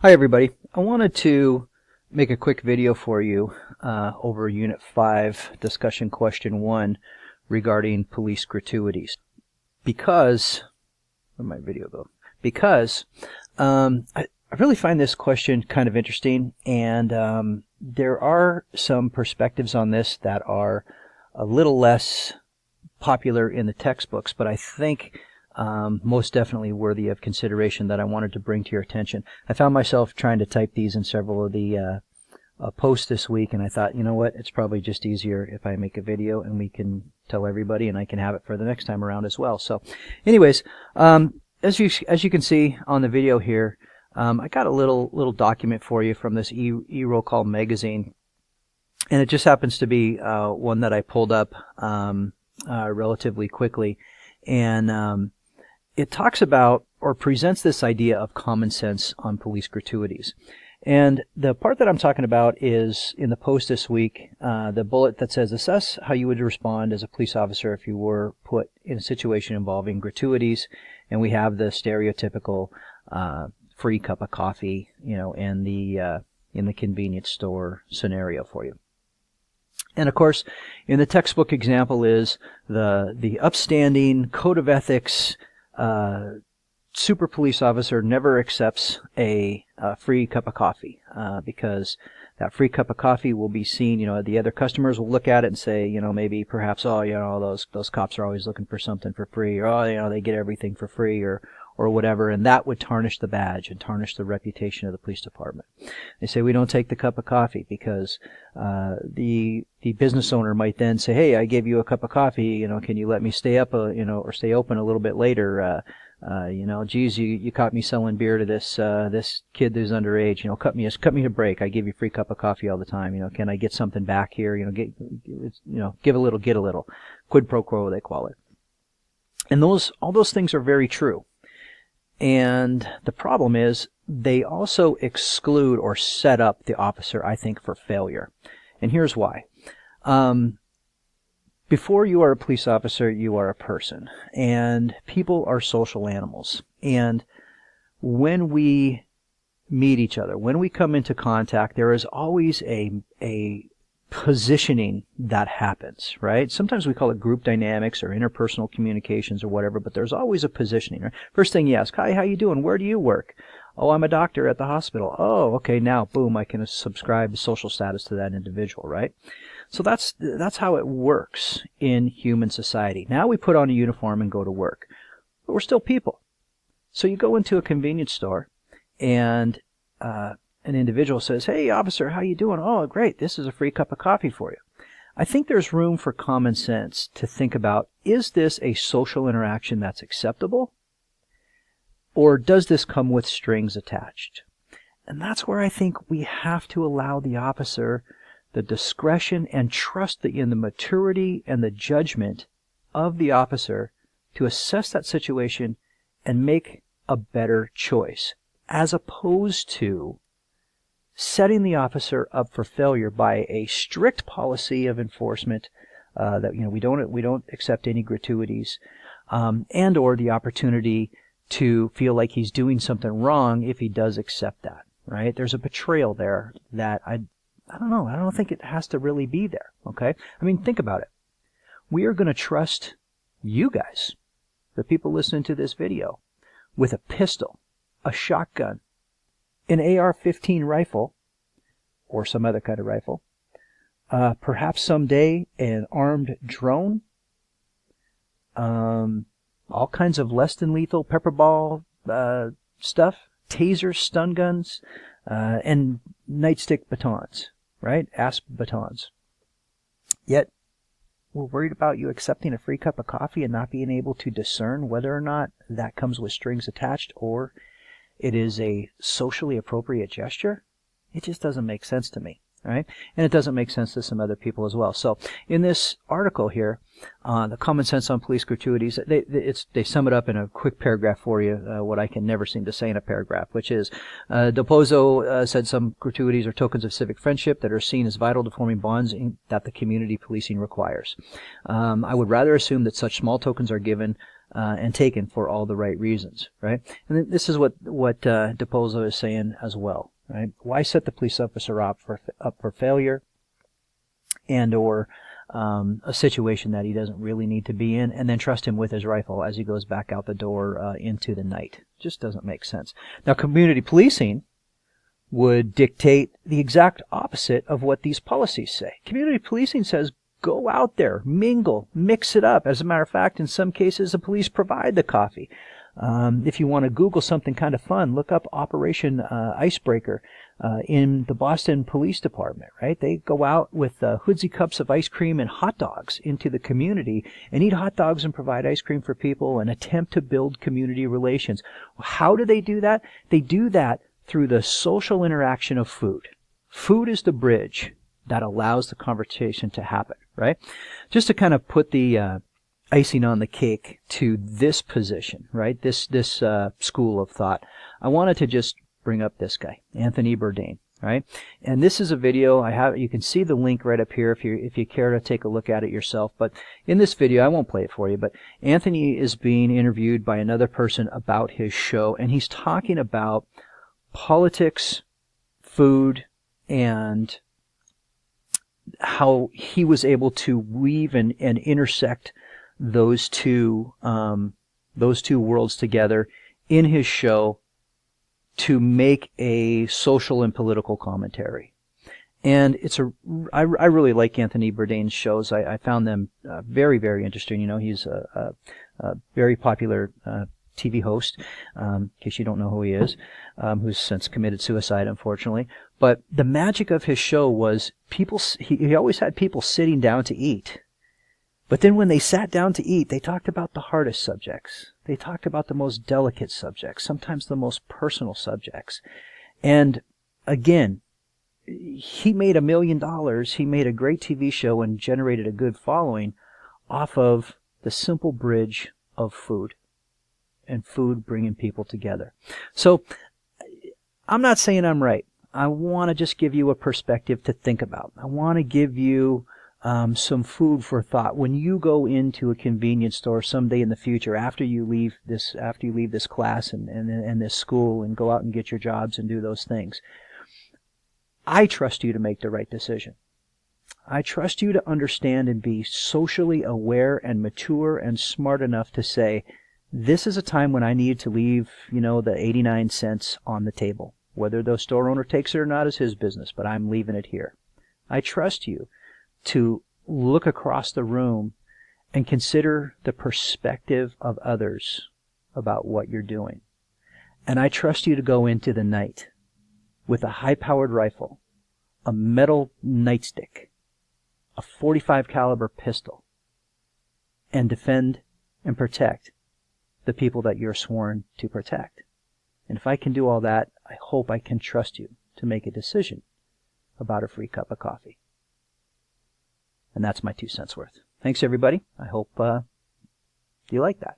Hi everybody. I wanted to make a quick video for you over Unit 5 discussion question 1 regarding police gratuities. Because, where'd my video go? Because I really find this question kind of interesting, and there are some perspectives on this that are a little less popular in the textbooks, but I think most definitely worthy of consideration that I wanted to bring to your attention. I found myself trying to type these in several of the posts this week, and I thought, you know what, it's probably just easier if I make a video and we can tell everybody, and I can have it for the next time around as well. So anyways, as you can see on the video here, I got a little document for you from this E-Roll Call magazine, and it just happens to be one that I pulled up relatively quickly, and it talks about or presents this idea of common sense on police gratuities. And the part that I'm talking about is in the post this week, the bullet that says, assess how you would respond as a police officer if you were put in a situation involving gratuities. And we have the stereotypical free cup of coffee, you know, and in the convenience store scenario for you. And of course, in the textbook example is the upstanding code of ethics super police officer never accepts a free cup of coffee because that free cup of coffee will be seen, you know, the other customers will look at it and say, you know, maybe perhaps, oh, you know, those cops are always looking for something for free, or, oh, you know, they get everything for free, or whatever, and that would tarnish the badge and tarnish the reputation of the police department. They say we don't take the cup of coffee because the business owner might then say, hey, I gave you a cup of coffee, you know, can you let me stay up, you know, or stay open a little bit later? You know, geez, you caught me selling beer to this kid who's underage. You know, cut me a break. I give you a free cup of coffee all the time. You know, can I get something back here? You know, give a little, get a little. Quid pro quo, they call it. And all those things are very true. And the problem is they also exclude or set up the officer, I think, for failure. And here's why. Before you are a police officer, you are a person. And people are social animals. And when we meet each other, when we come into contact, there is always a positioning that happens, right? Sometimes we call it group dynamics or interpersonal communications or whatever, but there's always a positioning, right? First thing you ask, hi, how you doing? Where do you work? Oh, I'm a doctor at the hospital. Oh, okay, now, boom, I can subscribe social status to that individual, right? So that's how it works in human society. Now we put on a uniform and go to work, but we're still people. So you go into a convenience store and an individual says, hey, officer, how you doing? Oh, great. This is a free cup of coffee for you. I think there's room for common sense to think about, is this a social interaction that's acceptable? Or does this come with strings attached? And that's where I think we have to allow the officer the discretion and trust in the maturity and the judgment of the officer to assess that situation and make a better choice, as opposed to setting the officer up for failure by a strict policy of enforcement that, you know, we don't accept any gratuities, and or the opportunity to feel like he's doing something wrong if he does accept that, right? There's a betrayal there that I don't know. I don't think it has to really be there, okay? I mean, think about it. We are going to trust you guys, the people listening to this video, with a pistol, a shotgun, an AR-15 rifle, or some other kind of rifle, perhaps someday an armed drone, all kinds of less than lethal pepper ball stuff, tasers, stun guns, and nightstick batons, right? ASP batons. Yet, we're worried about you accepting a free cup of coffee and not being able to discern whether or not that comes with strings attached or it is a socially appropriate gesture. It just doesn't make sense to me, right? And it doesn't make sense to some other people as well. So in this article here, the common sense on police gratuities, they sum it up in a quick paragraph for you, what I can never seem to say in a paragraph, which is, Del Pozo said some gratuities are tokens of civic friendship that are seen as vital to forming bonds that the community policing requires. I would rather assume that such small tokens are given and taken for all the right reasons, right? And this is what DiPozzo is saying as well, right? Why set the police officer up for failure and or a situation that he doesn't really need to be in, and then trust him with his rifle as he goes back out the door into the night? Just doesn't make sense. Now, community policing would dictate the exact opposite of what these policies say. Community policing says go out there, mingle, mix it up. As a matter of fact, in some cases, the police provide the coffee. If you want to Google something kind of fun, look up Operation Icebreaker in the Boston Police Department, right? They go out with hoodsy cups of ice cream and hot dogs into the community and eat hot dogs and provide ice cream for people and attempt to build community relations. How do they do that? They do that through the social interaction of food. Food is the bridge that allows the conversation to happen, right? Just to kind of put the icing on the cake to this position, right? This school of thought. I wanted to just bring up this guy, Anthony Bourdain, right? And this is a video I have. You can see the link right up here if you care to take a look at it yourself. But in this video, I won't play it for you, but Anthony is being interviewed by another person about his show, and he's talking about politics, food, and how he was able to weave and intersect those two worlds together in his show to make a social and political commentary. And I really like Anthony Bourdain's shows. I found them very, very interesting. You know, he's a very popular TV host, in case you don't know who he is, who's since committed suicide, unfortunately. But the magic of his show was he always had people sitting down to eat. But then when they sat down to eat, they talked about the hardest subjects. They talked about the most delicate subjects, sometimes the most personal subjects. And again, he made $1 million. He made a great TV show and generated a good following off of the simple bridge of food. And food bringing people together. So I'm not saying I'm right. I want to just give you a perspective to think about. I want to give you some food for thought. When you go into a convenience store someday in the future, after you leave this class and this school and go out and get your jobs and do those things, I trust you to make the right decision. I trust you to understand and be socially aware and mature and smart enough to say, this is a time when I need to leave, the 89 cents on the table. Whether the store owner takes it or not is his business, but I'm leaving it here. I trust you to look across the room and consider the perspective of others about what you're doing. And I trust you to go into the night with a high-powered rifle, a metal nightstick, a .45 caliber pistol, and defend and protect the people that you're sworn to protect. And if I can do all that, I hope I can trust you to make a decision about a free cup of coffee. And that's my 2 cents worth. Thanks, everybody. I hope you like that.